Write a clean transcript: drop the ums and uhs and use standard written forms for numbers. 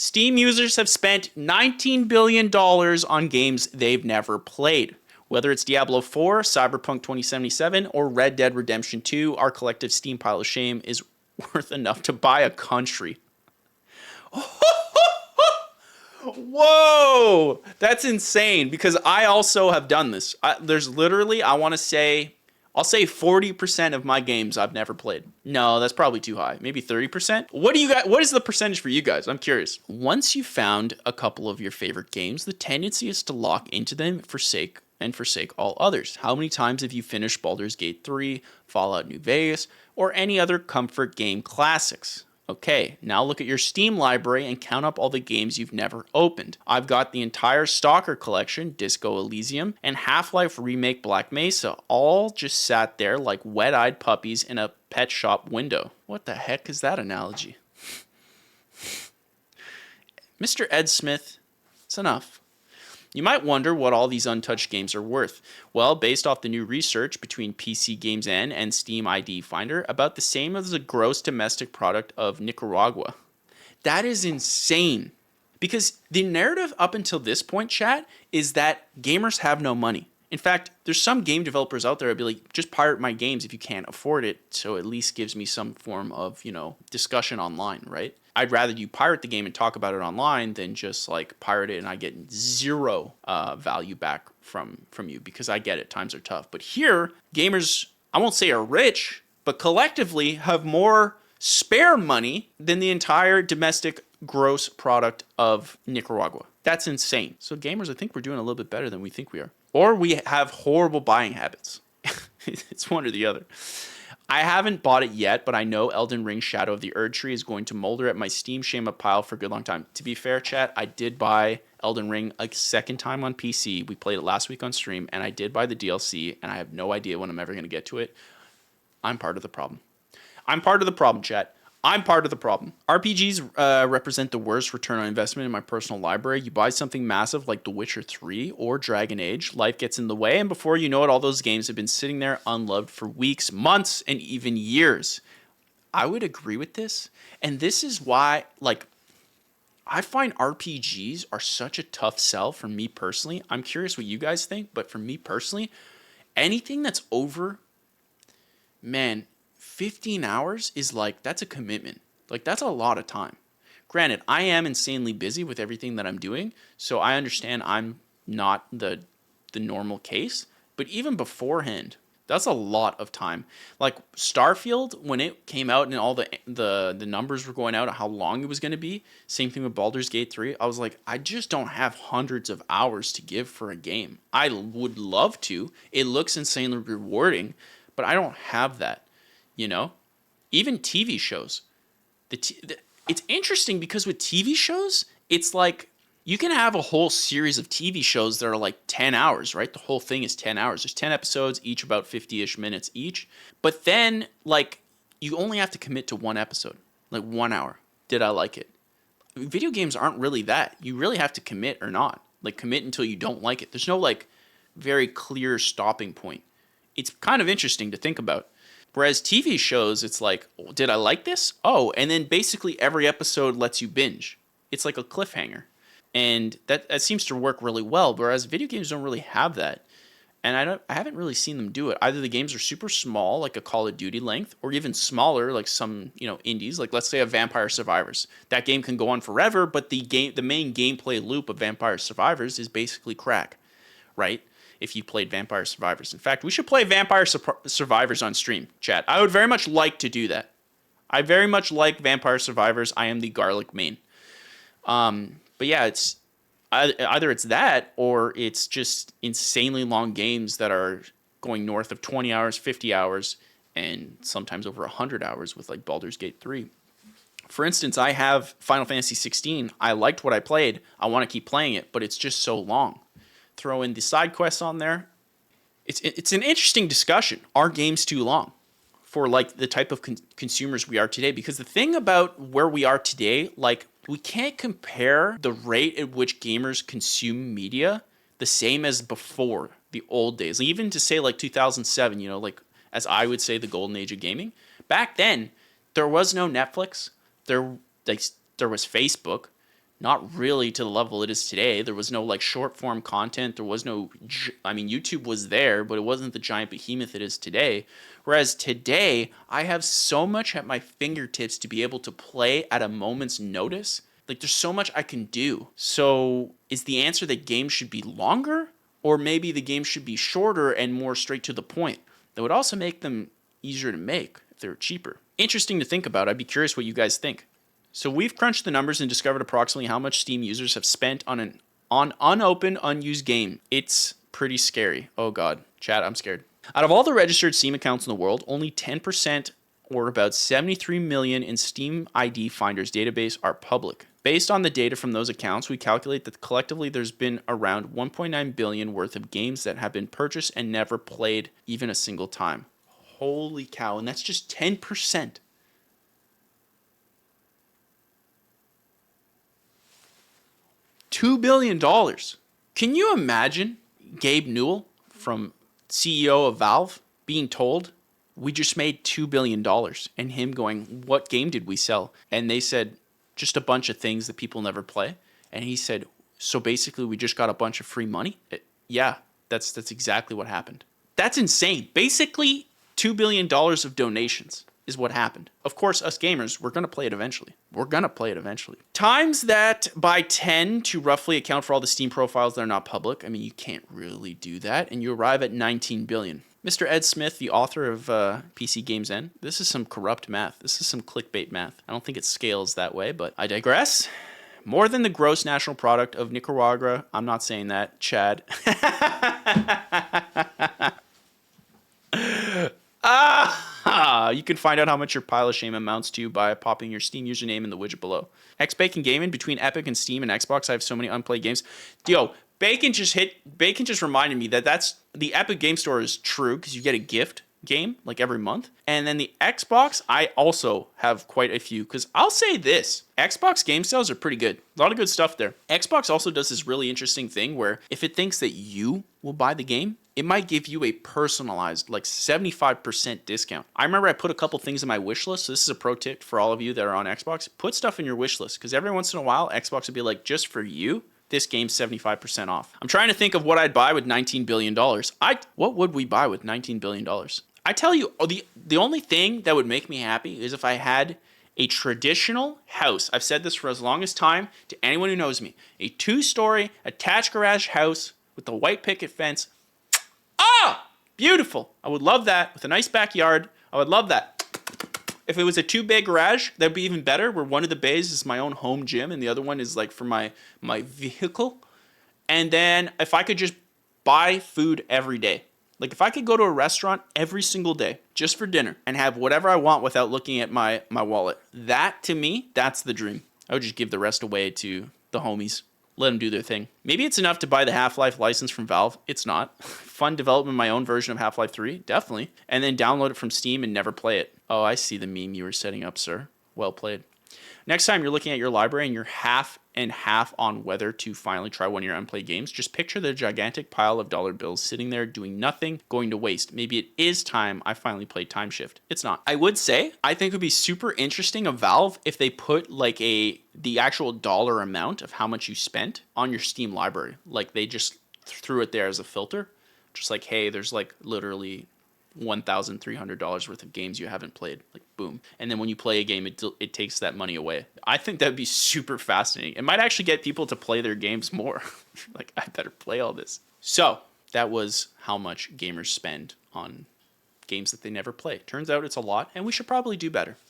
Steam users have spent $19 billion on games they've never played. Whether it's Diablo 4, Cyberpunk 2077, or Red Dead Redemption 2, our collective Steam pile of shame is worth enough to buy a country. Whoa! That's insane because I also have done this. There's literally, I'll say 40% of my games I've never played. No, that's probably too high. Maybe 30%. What is the percentage for you guys? I'm curious. Once you've found a couple of your favorite games, the tendency is to lock into them forsake all others. How many times have you finished Baldur's Gate 3, Fallout New Vegas, or any other comfort game classics? Okay, now look at your Steam library and count up all the games you've never opened. I've got the entire Stalker collection, Disco Elysium, and Half-Life Remake Black Mesa, all just sat there like wet-eyed puppies in a pet shop window. What the heck is that analogy? Mr. Ed Smith, it's enough. You might wonder what all these untouched games are worth. Well, based off the new research between PC Games N and Steam ID Finder, about the same as the gross domestic product of Nicaragua. That is insane. Because the narrative up until this point, chat, is that gamers have no money. In fact, there's some game developers out there that'd be like, just pirate my games if you can't afford it, so at least gives me some form of, discussion online, right? I'd rather you pirate the game and talk about it online than just like pirate it and I get zero value back from you because I get it, times are tough. But here, gamers, I won't say are rich, but collectively have more spare money than the entire domestic gross product of Nicaragua. That's insane. So gamers, I think we're doing a little bit better than we think we are. Or we have horrible buying habits. It's one or the other. I haven't bought it yet, but I know Elden Ring Shadow of the Erdtree is going to molder at my Steam shame up pile for a good long time. To be fair, chat, I did buy Elden Ring a second time on PC. We played it last week on stream, and I did buy the DLC, and I have no idea when I'm ever going to get to it. I'm part of the problem. I'm part of the problem, chat. I'm part of the problem. RPGs represent the worst return on investment in my personal library. You buy something massive like The Witcher 3 or Dragon Age, life gets in the way, and before you know it, all those games have been sitting there unloved for weeks, months, and even years. I would agree with this, and this is why, I find RPGs are such a tough sell for me personally. I'm curious what you guys think, but for me personally, anything that's over, 15 hours is that's a commitment. That's a lot of time. Granted, I am insanely busy with everything that I'm doing, so I understand I'm not the normal case, but even beforehand, that's a lot of time. Starfield, when it came out and all the numbers were going out of how long it was going to be, same thing with Baldur's Gate 3, I was like, I just don't have hundreds of hours to give for a game. I would love to. It looks insanely rewarding, but I don't have that. Even TV shows. It's interesting because with TV shows, it's you can have a whole series of TV shows that are 10 hours, right? The whole thing is 10 hours. There's 10 episodes, each about 50-ish minutes each. But then, you only have to commit to one episode, 1 hour. Did I like it? Video games aren't really that. You really have to commit or not. Commit until you don't like it. There's no, very clear stopping point. It's kind of interesting to think about. Whereas TV shows, it's did I like this? Oh, and then basically every episode lets you binge. It's like a cliffhanger. And that seems to work really well, whereas video games don't really have that. And I haven't really seen them do it. Either the games are super small, like a Call of Duty length, or even smaller, like some, indies, let's say a Vampire Survivors. That game can go on forever, but the main gameplay loop of Vampire Survivors is basically crack, right? If you played Vampire Survivors. In fact, we should play Vampire Survivors on stream, chat. I would very much like to do that. I very much like Vampire Survivors. I am the garlic main. But yeah, it's either it's that or it's just insanely long games that are going north of 20 hours, 50 hours, and sometimes over 100 hours with Baldur's Gate 3. For instance, I have Final Fantasy 16. I liked what I played. I want to keep playing it, but it's just so long. Throw in the side quests on there. It's an interesting discussion. Are games too long for the type of consumers we are today? Because the thing about where we are today, we can't compare the rate at which gamers consume media the same as before the old days. Even to say 2007, as I would say the golden age of gaming. Back then, there was no Netflix. There was Facebook. Not really to the level it is today. There was no like short form content. There was no, I mean, YouTube was there, but it wasn't the giant behemoth it is today. Whereas today, I have so much at my fingertips to be able to play at a moment's notice. Like, there's so much I can do. So, is the answer that games should be longer? Or maybe the game should be shorter and more straight to the point? That would also make them easier to make if they were cheaper. Interesting to think about. I'd be curious what you guys think. So we've crunched the numbers and discovered approximately how much Steam users have spent on unopened, unused game. It's pretty scary. Oh god, chat, I'm scared. Out of all the registered Steam accounts in the world, only 10%, or about 73 million in Steam ID Finder's database, are public. Based on the data from those accounts, we calculate that collectively there's been around 1.9 billion worth of games that have been purchased and never played even a single time. Holy cow, and that's just 10%. $2 billion. Can you imagine Gabe Newell, from CEO of Valve, being told, we just made $2 billion, and him going, what game did we sell? And they said, just a bunch of things that people never play. And he said, so basically we just got a bunch of free money? Yeah, that's exactly what happened. That's insane. Basically, $2 billion of donations is what happened. Of course, us gamers, we're going to play it eventually. Times that by 10 to roughly account for all the Steam profiles that are not public. I mean, you can't really do that. And you arrive at 19 billion. Mr. Ed Smith, the author of PC Games N, this is some corrupt math. This is some clickbait math. I don't think it scales that way, but I digress. More than the gross national product of Nicaragua. I'm not saying that, Chad. You can find out how much your pile of shame amounts to by popping your Steam username in the widget below. X-Bacon Gaming, between Epic and Steam and Xbox, I have so many unplayed games. Yo, Bacon just reminded me that that's the Epic Game Store is true because you get a gift game like every month. And then the Xbox, I also have quite a few because I'll say this, Xbox game sales are pretty good. A lot of good stuff there. Xbox also does this really interesting thing where if it thinks that you will buy the game, it might give you a personalized, like 75% discount. I remember I put a couple things in my wish list. So this is a pro tip for all of you that are on Xbox. Put stuff in your wish list because every once in a while, Xbox will be like, just for you, this game's 75% off. I'm trying to think of what I'd buy with $19 billion. What would we buy with $19 billion? I tell you, the only thing that would make me happy is if I had a traditional house. I've said this for as long as time to anyone who knows me. A 2-story attached garage house with the white picket fence. Ah, beautiful. I would love that with a nice backyard. I would love that. If it was a 2-bay garage, that'd be even better, where one of the bays is my own home gym and the other one is like for my vehicle. And then if I could just buy food every day. Like if I could go to a restaurant every single day just for dinner and have whatever I want without looking at my wallet. That, to me, that's the dream. I would just give the rest away to the homies. Let them do their thing. Maybe it's enough to buy the Half-Life license from Valve. It's not. Fun developing my own version of Half-Life 3. Definitely. And then download it from Steam and never play it. Oh, I see the meme you were setting up, sir. Well played. Next time you're looking at your library and you're half and half on whether to finally try one of your unplayed games, just picture the gigantic pile of dollar bills sitting there doing nothing, going to waste. Maybe it is time I finally played Time Shift. It's not. I would say, I think it would be super interesting of Valve if they put like the actual dollar amount of how much you spent on your Steam library. Like they just threw it there as a filter. Just like, hey, there's like literally $1,300 worth of games you haven't played. Like, boom. And then when you play a game, it takes that money away. I think that'd be super fascinating. It might actually get people to play their games more. Like, I better play all this. So, that was how much gamers spend on games that they never play. Turns out it's a lot, and we should probably do better.